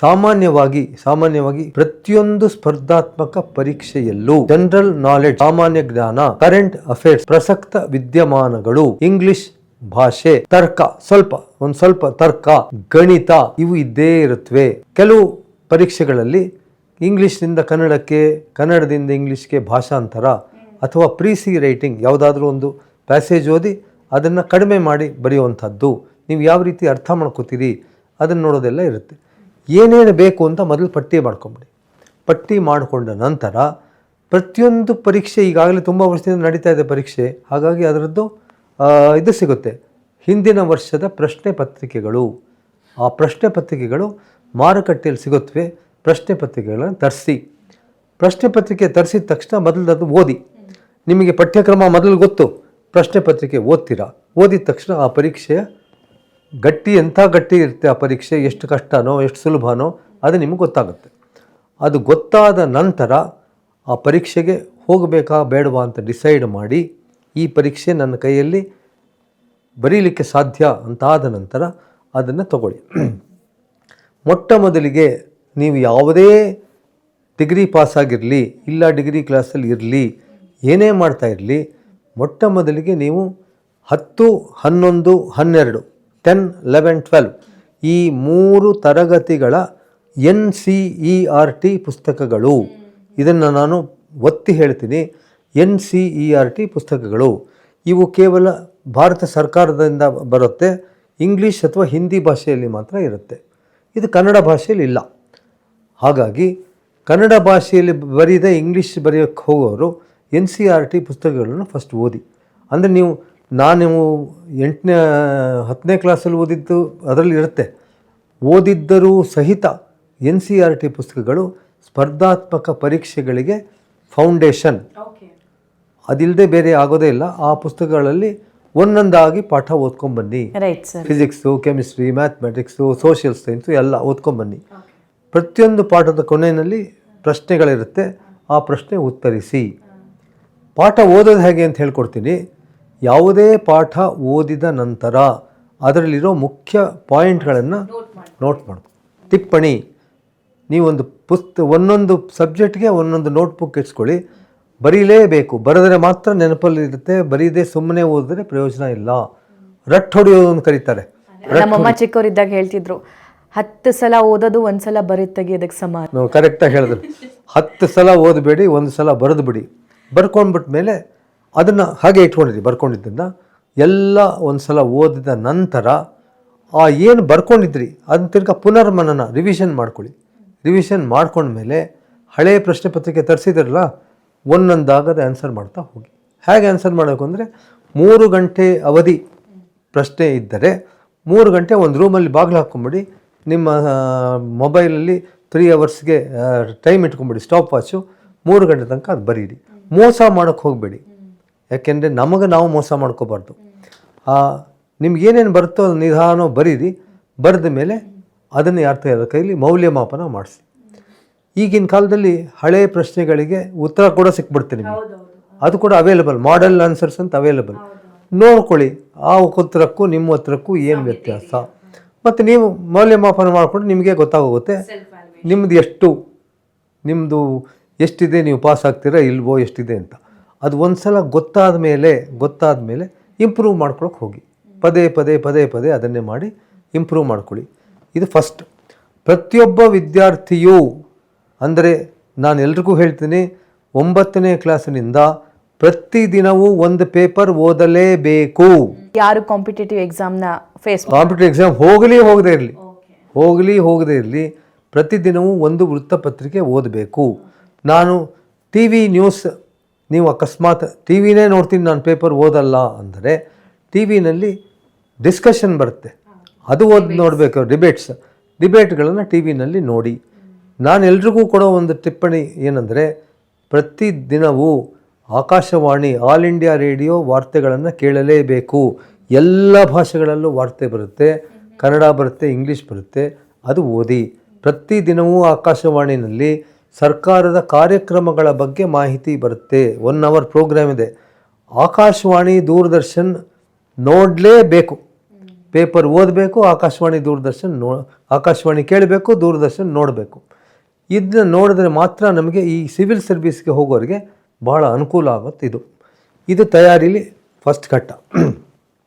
ಸಾಮಾನ್ಯವಾಗಿ ಪ್ರತಿಯೊಂದು ಸ್ಪರ್ಧಾತ್ಮಕ ಪರೀಕ್ಷೆಯಲ್ಲೂ ಜನರಲ್ ನಾಲೆಡ್ಜ್, ಸಾಮಾನ್ಯ ಜ್ಞಾನ, ಕರೆಂಟ್ ಅಫೇರ್ಸ್, ಪ್ರಸಕ್ತ ವಿದ್ಯಮಾನಗಳು, ಇಂಗ್ಲಿಷ್ ಭಾಷೆ, ತರ್ಕ, ಸ್ವಲ್ಪ ತರ್ಕ, ಗಣಿತ ಇವು ಇದ್ದೇ ಇರುತ್ತವೆ. ಕೆಲವು ಪರೀಕ್ಷೆಗಳಲ್ಲಿ ಇಂಗ್ಲಿಷ್ನಿಂದ ಕನ್ನಡಕ್ಕೆ, ಕನ್ನಡದಿಂದ ಇಂಗ್ಲಿಷ್ಗೆ ಭಾಷಾಂತರ ಅಥವಾ ಪ್ರೀಸಿ ರೈಟಿಂಗ್, ಯಾವುದಾದ್ರೂ ಒಂದು ಪ್ಯಾಸೇಜ್ ಓದಿ ಅದನ್ನು ಕಡಿಮೆ ಮಾಡಿ ಬರೆಯುವಂಥದ್ದು. ನೀವು ಯಾವ ರೀತಿ ಅರ್ಥ ಮಾಡ್ಕೋತೀರಿ ಅದನ್ನು ನೋಡೋದೆಲ್ಲ ಇರುತ್ತೆ. ಏನೇನು ಬೇಕು ಅಂತ ಮೊದಲು ಪಟ್ಟಿ ಮಾಡ್ಕೊಂಬಿಡಿ. ಪಟ್ಟಿ ಮಾಡಿಕೊಂಡ ನಂತರ ಪ್ರತಿಯೊಂದು ಪರೀಕ್ಷೆ ಈಗಾಗಲೇ ತುಂಬ ವರ್ಷದಿಂದ ನಡೀತಾ ಇದೆ ಪರೀಕ್ಷೆ, ಹಾಗಾಗಿ ಅದರದ್ದು ಇದು ಸಿಗುತ್ತೆ, ಹಿಂದಿನ ವರ್ಷದ ಪ್ರಶ್ನೆ ಪತ್ರಿಕೆಗಳು. ಆ ಪ್ರಶ್ನೆ ಪತ್ರಿಕೆಗಳು ಮಾರುಕಟ್ಟೆಯಲ್ಲಿ ಸಿಗುತ್ತವೆ. ಪ್ರಶ್ನೆ ಪತ್ರಿಕೆಗಳನ್ನು ತರಿಸಿ, ಪ್ರಶ್ನೆ ಪತ್ರಿಕೆ ತರಿಸಿದ ತಕ್ಷಣ ಮೊದಲದು ಓದಿ. ನಿಮಗೆ ಪಠ್ಯಕ್ರಮ ಮೊದಲು ಗೊತ್ತು, ಪ್ರಶ್ನೆ ಪತ್ರಿಕೆ ಓದ್ತೀರಾ. ಓದಿದ ತಕ್ಷಣ ಆ ಪರೀಕ್ಷೆಯ ಎಂಥ ಗಟ್ಟಿ ಇರುತ್ತೆ ಆ ಪರೀಕ್ಷೆ, ಎಷ್ಟು ಕಷ್ಟನೋ ಎಷ್ಟು ಸುಲಭನೋ ಅದು ನಿಮಗೆ ಗೊತ್ತಾಗುತ್ತೆ. ಅದು ಗೊತ್ತಾದ ನಂತರ ಆ ಪರೀಕ್ಷೆಗೆ ಹೋಗಬೇಕಾ ಬೇಡವಾ ಅಂತ ಡಿಸೈಡ್ ಮಾಡಿ, ಈ ಪರೀಕ್ಷೆ ನನ್ನ ಕೈಯಲ್ಲಿ ಬರೀಲಿಕ್ಕೆ ಸಾಧ್ಯ ಅಂತಾದ ನಂತರ ಅದನ್ನು ತಗೊಳ್ಳಿ. ಮೊಟ್ಟ ಮೊದಲಿಗೆ ನೀವು ಯಾವುದೇ ಡಿಗ್ರಿ ಪಾಸಾಗಿರಲಿ, ಇಲ್ಲ ಡಿಗ್ರಿ ಕ್ಲಾಸಲ್ಲಿ ಇರಲಿ, ಏನೇ ಮಾಡ್ತಾ ಇರಲಿ, ಮೊಟ್ಟ ಮೊದಲಿಗೆ ನೀವು 10, 11, 12 10, 11, 12 ಈ 3 ತರಗತಿಗಳ NCERT ಪುಸ್ತಕಗಳು, ಇದನ್ನು ನಾನು ಒತ್ತಿ ಹೇಳ್ತೀನಿ, NCERT ಪುಸ್ತಕಗಳು. ಇವು ಕೇವಲ ಭಾರತ ಸರ್ಕಾರದಿಂದ ಬರುತ್ತೆ, ಇಂಗ್ಲೀಷ್ ಅಥವಾ ಹಿಂದಿ ಭಾಷೆಯಲ್ಲಿ ಮಾತ್ರ ಇರುತ್ತೆ. ಇದು ಕನ್ನಡ ಭಾಷೆಯಲ್ಲಿ ಇಲ್ಲ. ಹಾಗಾಗಿ ಕನ್ನಡ ಭಾಷೆಯಲ್ಲಿ ಬರೀದೆ ಇಂಗ್ಲೀಷ್ ಬರೆಯೋಕ್ಕೆ ಹೋಗೋರು NCERT ಪುಸ್ತಕಗಳನ್ನು ಫಸ್ಟ್ ಓದಿ. ಅಂದರೆ ನೀವು 8ನೇ 10ನೇ ಕ್ಲಾಸಲ್ಲಿ ಓದಿದ್ದು ಅದರಲ್ಲಿ ಇರುತ್ತೆ. ಓದಿದ್ದರೂ ಸಹಿತ NCERT ಪುಸ್ತಕಗಳು ಸ್ಪರ್ಧಾತ್ಮಕ ಪರೀಕ್ಷೆಗಳಿಗೆ ಫೌಂಡೇಶನ್. ಅದಿಲ್ಲದೆ ಬೇರೆ ಆಗೋದೇ ಇಲ್ಲ. ಆ ಪುಸ್ತಕಗಳಲ್ಲಿ ಒಂದೊಂದಾಗಿ ಪಾಠ ಓದ್ಕೊಂಬನ್ನಿ. Physics, chemistry, mathematics, social science ಎಲ್ಲ ಓದ್ಕೊಂಬನ್ನಿ. ಪ್ರತಿಯೊಂದು ಪಾಠದ ಕೊನೆಯಲ್ಲಿ ಪ್ರಶ್ನೆಗಳಿರುತ್ತೆ, ಆ ಪ್ರಶ್ನೆ ಉತ್ತರಿಸಿ. ಪಾಠ ಓದೋದು ಹೇಗೆ ಅಂತ ಹೇಳ್ಕೊಡ್ತೀನಿ. ಯಾವುದೇ ಪಾಠ ಓದಿದ ನಂತರ ಅದರಲ್ಲಿರೋ ಮುಖ್ಯ ಪಾಯಿಂಟ್ಗಳನ್ನು ನೋಟ್ ಮಾಡ್ಕೊ. ಟಿಪ್ಪಣಿ, ನೀವೊಂದು ಒಂದೊಂದು ಸಬ್ಜೆಕ್ಟ್ಗೆ ಒಂದೊಂದು ನೋಟ್ಬುಕ್ ಇಟ್ಸ್ಕೊಳ್ಳಿ. ಬರೀಲೇಬೇಕು, ಬರೆದರೆ ಮಾತ್ರ ನೆನಪಲ್ಲಿರುತ್ತೆ. ಬರೀದೇ ಸುಮ್ಮನೆ ಓದಿದ್ರೆ ಪ್ರಯೋಜನ ಇಲ್ಲ. ರಟ್ ಹೊಡೆಯೋದು ಅಂತ ಕರೀತಾರೆ. ನಮ್ಮಮ್ಮ ಚಿಕ್ಕವರಿದ್ದಾಗ ಹೇಳ್ತಿದ್ರು, 10 ಸಲ ಓದೋದು 1 ಸಲ ಬರೀ ತೆಗಿಯೋದಕ್ಕೆ ಸಮಾನ. ನಾವು ಕರೆಕ್ಟಾಗಿ ಹೇಳಿದ್ರು. 10 ಸಲ ಓದಬೇಡಿ, 1 ಸಲ ಬರೆದು ಬಿಡಿ. ಬರ್ಕೊಂಡ್ಬಿಟ್ಟ ಮೇಲೆ ಅದನ್ನು ಹಾಗೆ ಇಟ್ಕೊಂಡಿರಿ. ಬರ್ಕೊಂಡಿದ್ದನ್ನು ಎಲ್ಲ 1 ಸಲ ಓದಿದ ನಂತರ ಏನು ಬರ್ಕೊಂಡಿದ್ರಿ ಅದನ್ನ ತಿರ್ಗಾ ಪುನರ್ಮನನ ರಿವಿಷನ್ ಮಾಡ್ಕೊಳ್ಳಿ. ರಿವಿಷನ್ ಮಾಡ್ಕೊಂಡ್ಮೇಲೆ ಹಳೆಯ ಪ್ರಶ್ನೆ ಪತ್ರಿಕೆ ತರಿಸಿದ್ರಲ್ಲ, ಒಂದೊಂದಾಗದೆ ಆನ್ಸರ್ ಮಾಡ್ತಾ ಹೋಗಿ. ಹೇಗೆ ಆನ್ಸರ್ ಮಾಡಬೇಕು ಅಂದರೆ, 3 ಗಂಟೆ ಅವಧಿ ಪ್ರಶ್ನೆ ಇದ್ದರೆ 3 ಗಂಟೆ ಒಂದು ರೂಮಲ್ಲಿ ಬಾಗಿಲು ಹಾಕ್ಕೊಂಬಿಡಿ. ನಿಮ್ಮ ಮೊಬೈಲಲ್ಲಿ 3 ಅವರ್ಸ್ಗೆ ಟೈಮ್ ಇಟ್ಕೊಂಬಿಡಿ, ಸ್ಟಾಪ್ ವಾಚು. 3 ಗಂಟೆ ತನಕ ಅದು ಬರೀರಿ. ಮೋಸ ಮಾಡೋಕ್ಕೆ ಹೋಗಬೇಡಿ, ಯಾಕೆಂದರೆ ನಾವು ಮೋಸ ಮಾಡ್ಕೋಬಾರ್ದು. ನಿಮ್ಗೇನೇನು ಬರುತ್ತೋ ಅದು ನಿಧಾನ ಬರೀರಿ. ಬರೆದ ಮೇಲೆ ಅದನ್ನು ಯಾರ ಕೈಲಿ ಮೌಲ್ಯಮಾಪನ ಮಾಡಿಸಿ. ಈಗಿನ ಕಾಲದಲ್ಲಿ ಹಳೆಯ ಪ್ರಶ್ನೆಗಳಿಗೆ ಉತ್ತರ ಕೂಡ ಸಿಕ್ಬಿಡ್ತೀನಿ ನಿಮಗೆ. ಅದು ಕೂಡ ಅವೈಲೇಬಲ್, ಮಾಡೆಲ್ ಆನ್ಸರ್ಸ್ ಅಂತ ಅವೈಲೇಬಲ್. ನೋಡ್ಕೊಳ್ಳಿ ಆ ಉತ್ತರಕ್ಕೂ ನಿಮ್ಮ ಉತ್ತರಕ್ಕೂ ಏನು ವ್ಯತ್ಯಾಸ. ಮತ್ತು ನೀವು ಮೌಲ್ಯಮಾಪನ ಮಾಡಿಕೊಂಡು ನಿಮಗೆ ಗೊತ್ತಾಗೋಗುತ್ತೆ ನಿಮ್ಮದು ಎಷ್ಟಿದೆ, ನೀವು ಪಾಸ್ ಆಗ್ತೀರಾ ಇಲ್ವೋ, ಎಷ್ಟಿದೆ ಅಂತ. ಅದು ಒಂದು ಸಲ ಗೊತ್ತಾದ ಮೇಲೆ ಇಂಪ್ರೂವ್ ಮಾಡ್ಕೊಳಕ್ಕೆ ಹೋಗಿ. ಪದೇ ಅದನ್ನೇ ಮಾಡಿ ಇಂಪ್ರೂವ್ ಮಾಡ್ಕೊಳ್ಳಿ. ಇದು ಫಸ್ಟ್. ಪ್ರತಿಯೊಬ್ಬ ವಿದ್ಯಾರ್ಥಿಯೂ, ಅಂದರೆ ನಾನು ಎಲ್ರಿಗೂ ಹೇಳ್ತೀನಿ, 9ನೇ ಕ್ಲಾಸಿನಿಂದ ಪ್ರತಿದಿನವೂ ಒಂದು ಪೇಪರ್ ಓದಲೇಬೇಕು. ಯಾರು ಕಾಂಪಿಟೇಟಿವ್ ಎಕ್ಸಾಮ್ನ ಕಾಂಪಿಟೇಟಿವ್ ಎಕ್ಸಾಮ್ ಹೋಗಲಿ ಪ್ರತಿದಿನವೂ ಒಂದು ವೃತ್ತಪತ್ರಿಕೆ ಓದಬೇಕು. ನಾನು TV ನ್ಯೂಸ್, ನೀವು ಅಕಸ್ಮಾತ್ TVನೇ ನೋಡ್ತೀನಿ, ನಾನು ಪೇಪರ್ ಓದಲ್ಲ ಅಂದರೆ TVನಲ್ಲಿ ಡಿಸ್ಕಷನ್ ಬರುತ್ತೆ, ಅದು ನೋಡಬೇಕು. ಡಿಬೇಟ್ಗಳನ್ನು TVನಲ್ಲಿ ನೋಡಿ. ನಾನು ಎಲ್ರಿಗೂ ಕೊಡೋ ಒಂದು ಟಿಪ್ಪಣಿ ಏನಂದರೆ, ಪ್ರತಿದಿನವೂ ಆಕಾಶವಾಣಿ, ಆಲ್ ಇಂಡಿಯಾ ರೇಡಿಯೋ ವಾರ್ತೆಗಳನ್ನು ಕೇಳಲೇಬೇಕು. ಎಲ್ಲ ಭಾಷೆಗಳಲ್ಲೂ ವಾರ್ತೆ ಬರುತ್ತೆ, ಕನ್ನಡ ಬರುತ್ತೆ, ಇಂಗ್ಲೀಷ್ ಬರುತ್ತೆ, ಅದು ಓದಿ. ಪ್ರತಿದಿನವೂ ಆಕಾಶವಾಣಿನಲ್ಲಿ ಸರ್ಕಾರದ ಕಾರ್ಯಕ್ರಮಗಳ ಬಗ್ಗೆ ಮಾಹಿತಿ ಬರುತ್ತೆ. 1 ಅವರ್ ಪ್ರೋಗ್ರಾಮ್ ಇದೆ. ಆಕಾಶವಾಣಿ, ದೂರದರ್ಶನ್ ನೋಡಲೇಬೇಕು. ಪೇಪರ್ ಓದಬೇಕು, ಆಕಾಶವಾಣಿ ದೂರದರ್ಶನ ಆಕಾಶವಾಣಿ ಕೇಳಬೇಕು, ದೂರದರ್ಶನ ನೋಡಬೇಕು. ಇದನ್ನ ನೋಡಿದ್ರೆ ಮಾತ್ರ ನಮಗೆ ಈ ಸಿವಿಲ್ ಸರ್ವಿಸ್ಗೆ ಹೋಗೋರಿಗೆ ಭಾಳ ಅನುಕೂಲ ಆಗುತ್ತೆ. ಇದು ತಯಾರಿಲಿ ಫಸ್ಟ್ ಘಟ್ಟ.